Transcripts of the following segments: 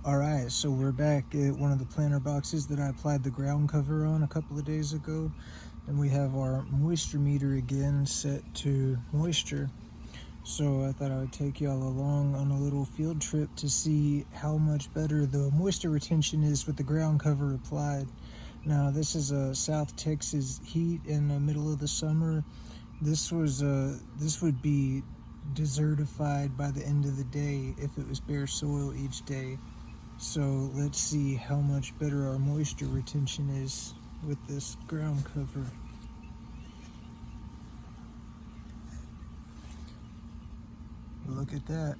Alright, so we're back at one of the planter boxes that I applied the ground cover on a couple of days ago, and we have our moisture meter again set to moisture. So I thought I would take y'all along on a little field trip to see how much better the moisture retention is with the ground cover applied. Now this is a South Texas heat in the middle of the summer. This would be desertified by the end of the day if it was bare soil each day. So let's see how much better our moisture retention is with this ground cover. Look at that.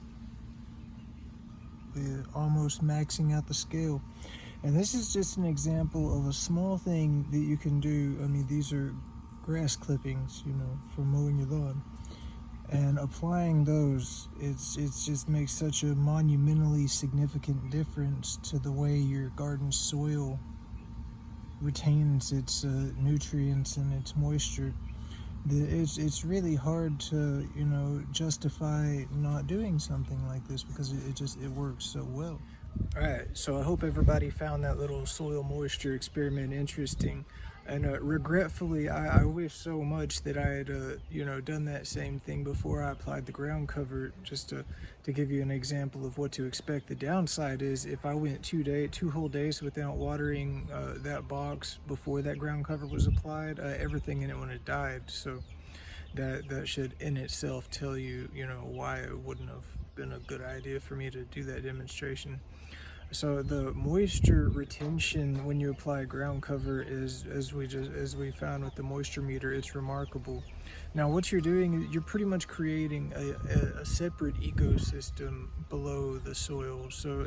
We're almost maxing out the scale. And this is just an example of a small thing that you can do. I mean, these are grass clippings, for mowing your lawn. And applying those, it just makes such a monumentally significant difference to the way your garden soil retains its nutrients and its moisture. It's really hard to justify not doing something like this because it works so well. All right, so I hope everybody found that little soil moisture experiment interesting. And regretfully, I wish so much that I had, done that same thing before I applied the ground cover, just to give you an example of what to expect. The downside is if I went 2 whole days without watering that box before that ground cover was applied, everything in it would have died. So that should in itself tell you, why it wouldn't have been a good idea for me to do that demonstration. So the moisture retention when you apply ground cover is, as we found with the moisture meter, it's remarkable. Now what you're doing, you're pretty much creating a separate ecosystem below the soil. So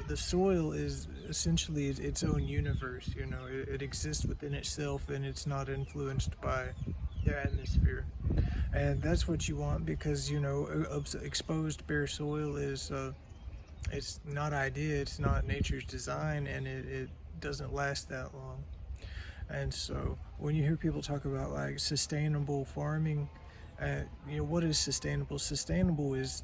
the soil is essentially its own universe. It exists within itself and it's not influenced by the atmosphere. And that's what you want because exposed bare soil is it's not ideal, it's not nature's design, and it doesn't last that long. And so when you hear people talk about like sustainable farming, what is sustainable? Sustainable is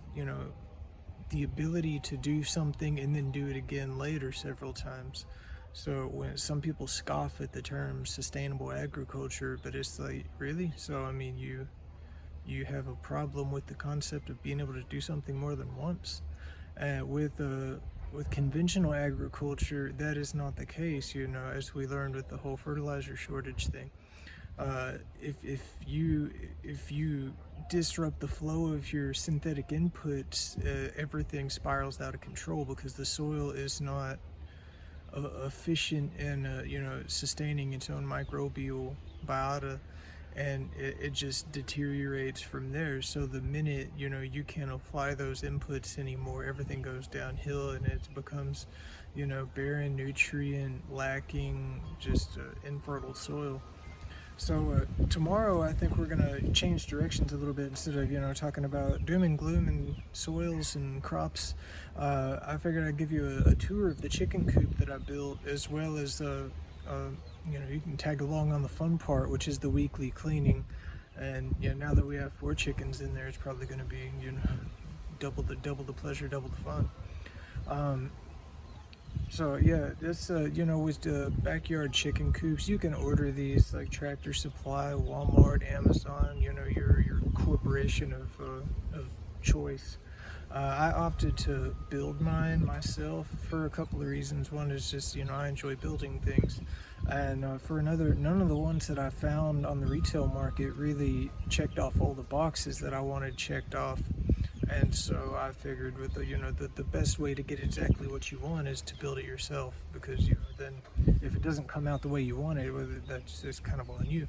the ability to do something and then do it again later several times. So when some people scoff at the term sustainable agriculture, but it's like, really? So I mean, you have a problem with the concept of being able to do something more than once. With conventional agriculture, that is not the case. As we learned with the whole fertilizer shortage thing, if you disrupt the flow of your synthetic inputs, everything spirals out of control because the soil is not efficient in sustaining its own microbial biota, and it just deteriorates from there. So the minute you can't apply those inputs anymore, everything goes downhill and it becomes barren, nutrient lacking, just infertile soil. So tomorrow I think we're gonna change directions a little bit. Instead of talking about doom and gloom and soils and crops, I figured I'd give you a tour of the chicken coop that I built, as well as you can tag along on the fun part, which is the weekly cleaning. And now that we have 4 chickens in there, it's probably going to be double the pleasure, double the fun. So yeah, this with the backyard chicken coops, you can order these like Tractor Supply, Walmart, Amazon, your corporation of choice. I opted to build mine myself for a couple of reasons. One is just I enjoy building things, and for another, none of the ones that I found on the retail market really checked off all the boxes that I wanted checked off. And so I figured with the best way to get exactly what you want is to build it yourself, because then if it doesn't come out the way you want it, that's just kind of on you.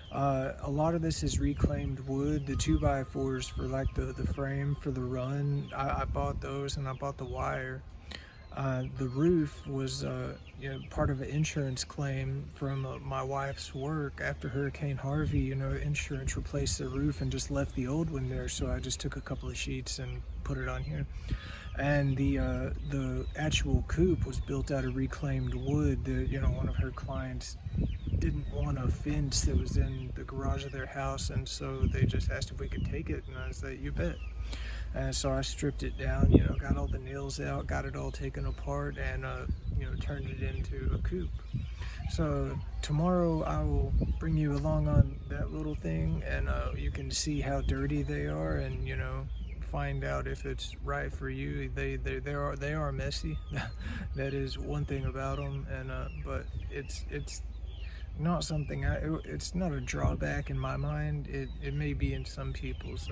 A lot of this is reclaimed wood. The 2x4s for like the frame for the run, I bought those, and I bought the wire. The roof was part of an insurance claim from my wife's work. After Hurricane Harvey, insurance replaced the roof and just left the old one there, so I just took a couple of sheets and put it on here. And the actual coop was built out of reclaimed wood. One of her clients didn't want a fence that was in the garage of their house, and so they just asked if we could take it, and I was like, you bet. And so I stripped it down, got all the nails out, got it all taken apart, and turned it into a coop. So tomorrow I will bring you along on that little thing, and you can see how dirty they are, and find out if it's right for you. They are messy. That is one thing about them, and but it's not something it's not a drawback in my mind. It may be in some people's.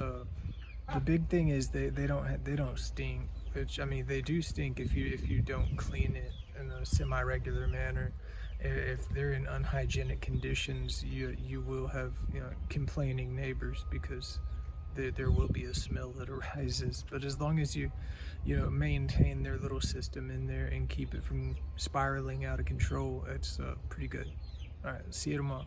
The big thing is they don't stink. Which, I mean, they do stink if you don't clean it in a semi-regular manner. If they're in unhygienic conditions, you will have complaining neighbors, because there will be a smell that arises. But as long as you maintain their little system in there and keep it from spiraling out of control, it's pretty good. All right, see you tomorrow.